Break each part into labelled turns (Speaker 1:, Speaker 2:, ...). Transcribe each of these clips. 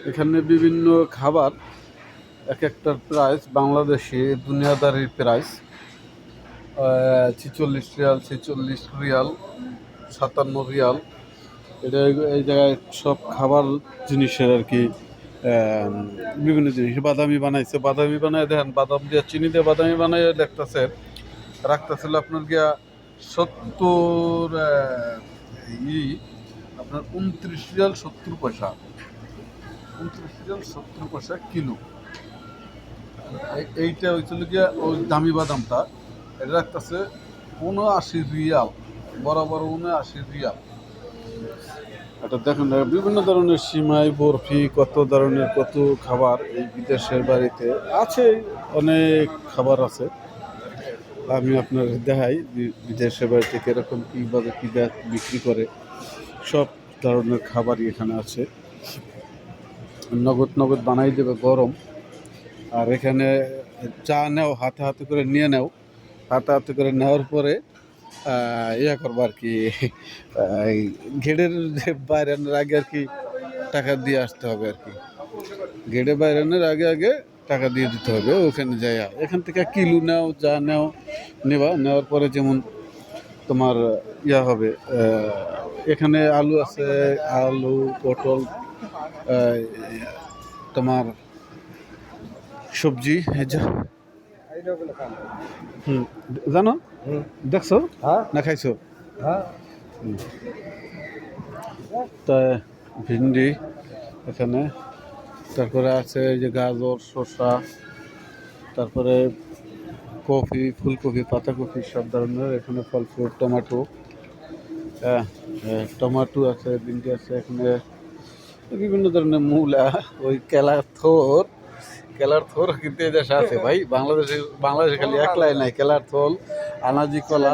Speaker 1: এখানে বিভিন্ন খাবার এক একটার প্রাইস বাংলাদেশে দুনিয়াদারির প্রাইস 46 রিয়াল, 46 রিয়াল, 57 রিয়াল। এটা এই জায়গায় সব খাবার জিনিসের আর কি বিভিন্ন জিনিস বাদামি বানাইছে। বাদামি বানায় দেখেন, বাদাম দিয়ে চিনি দিয়ে বাদামি বানাই দেখতেছে রাখতেছিল আপনার গিয়া 70 আপনার 29 রিয়াল 70 পয়সা, 29 রিয়াল 70 পয়সা কিলো। এইটা হয়েছিল গিয়া ওই দামি বাদামটা, এটা রাখতেছে 79 রিয়াল, বরাবর 79 রিয়াল। এটা দেখেন বিভিন্ন ধরনের সিমাই, বরফি, কত ধরনের কত খাবার এই বিদেশের বাড়িতে আছে। অনেক খাবার আছে, আমি আপনার দেখাই বিদেশের বাড়িতে কীরকম কীভাবে কী বিক্রি করে। সব ধরনের খাবারই এখানে আছে, নগদ নগদ বানাই দেবে গরম। আর এখানে চা নেও, হাতে হাতে করে নিয়ে নেও, হাতে হাতে করে নেওয়ার পরে ইয়া করবো আর কি, গেটের বাইরানোর আগে আর কি টাকা দিয়ে আসতে হবে আর কি। গেটে বাইরানোর আগে আগে টাকা দিয়ে দিতে হবে ওখানে যাইয়া। এখান থেকে কিলো নেও, যা নেও নেবা, নেওয়ার পরে যেমন তোমার ইয়া হবে। এখানে আলু আছে, আলু, পটল, তোমার সবজি জানো, দেখছো না খাইছো? তা ভিন্ডি এখানে, তারপরে আছে এই যে গাজর, শসা, তারপরে কফি, ফুলকপি, পাতাকপি, সব ধরনের এখানে ফল ফ্রুট, টমেটো, টমেটো আছে, ভিন্ডি আছে এখানে, বিভিন্ন ধরনের মূলা, ওই কেলার থোর কিন্তু এই দেশে আছে ভাই। বাংলাদেশে খালি একলাই নাই, কেলার থোল, আনাজি কলা,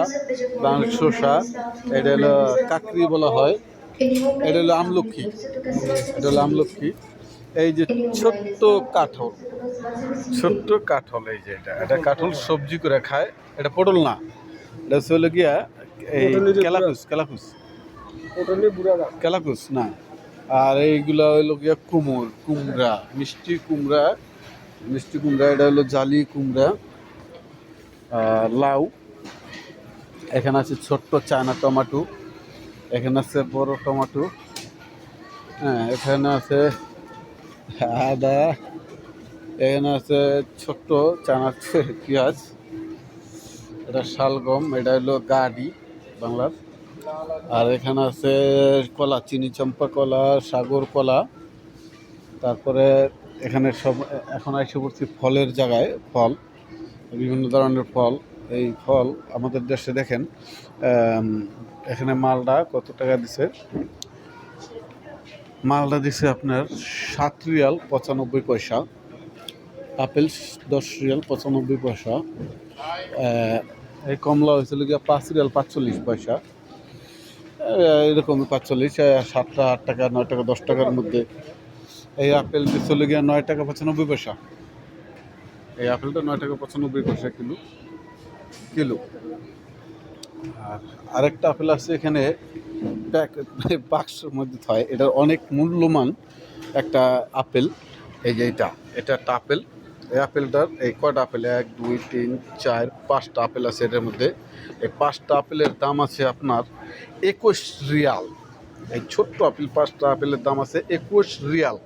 Speaker 1: শসা, এটা হলো কাকরি বলা হয়, এটা হলো আমলক্ষী, এটা হলো আমলক্ষী। এই যে ছোট্ট কাঠল, এই যে এটা কাঠল সবজি করে খায়। এটা পটল না, এটা হলো গিয়া এই কেলাকুস না। আর এইগুলা হইলো গিয়া কুমড়া, মিষ্টি কুমড়া, এটা হলো জালি কুমড়া। লাউ, এখানে আছে ছোট্ট চায়না টমেটো, এখানে আছে বড় টমেটো, এখানে আছে আদা, এখানে আছে ছোট্ট চায়না পেঁয়াজ, এটা শালগম, এটা হলো গাডি বাংলার। আর এখানে আছে কলা, চিনি চম্পা কলা, সাগর কলা। তারপরে এখানে সব এখন এসে পড়ছি ফলের জায়গায়, ফল, বিভিন্ন ধরনের ফল। এই ফল আমাদের দেশে দেখেন, এখানে মালটা কত টাকা দিছে, মালটা দিছে আপনার 7 রিয়াল 95 পয়সা, আপেল 10 রিয়াল 95 পয়সা, এই কমলা হয়েছিল গিয়া 5 রিয়াল 45 পয়সা, এরকম 45, 7 টাকা 8 টাকা 9 টাকা 10 টাকার মধ্যে। এই আপেল দিচ্ছিল গিয়া 9 টাকা 95 পয়সা, এই আপেলটা 9 টাকা 95 পয়সা কিলো। আর আরেকটা আপেল আছে এখানে বাক্সের মধ্যে হয়, এটার অনেক মূল্যমান একটা আপেল। এই যে এটা একটা আপেল, এই আপেলটার এই কয়টা আপেল, 1 2 3 4 5টা আপেল আছে এটার মধ্যে। এই 5টা আপেলের দাম আছে আপনার 21 রিয়াল। এই ছোট্ট আপেল 5টা আপেলের দাম আছে 21 রিয়াল।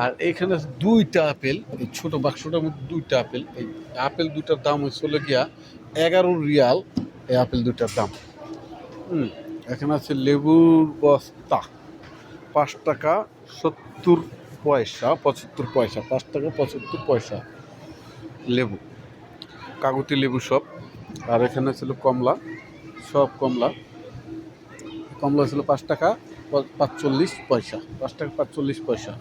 Speaker 1: আর এইখানে 2টা আপেল, এই ছোট বাক্সটার মধ্যে 2টা আপেল, এই আপেল 2টার দাম হচ্ছে গিয়া 11 রিয়াল, এই আপেল 2টার দাম। এখানে আছে লেবুর বস্তা 5 টাকা 70 পয়সা 75 পয়সা, 5 টাকা 75 পয়সা লেবু, কাগতি লেবু সব। আর এখানে ছিল কমলা, সব কমলা ছিল 5 টাকা 45 পয়সা, 5 টাকা 45 পয়সা।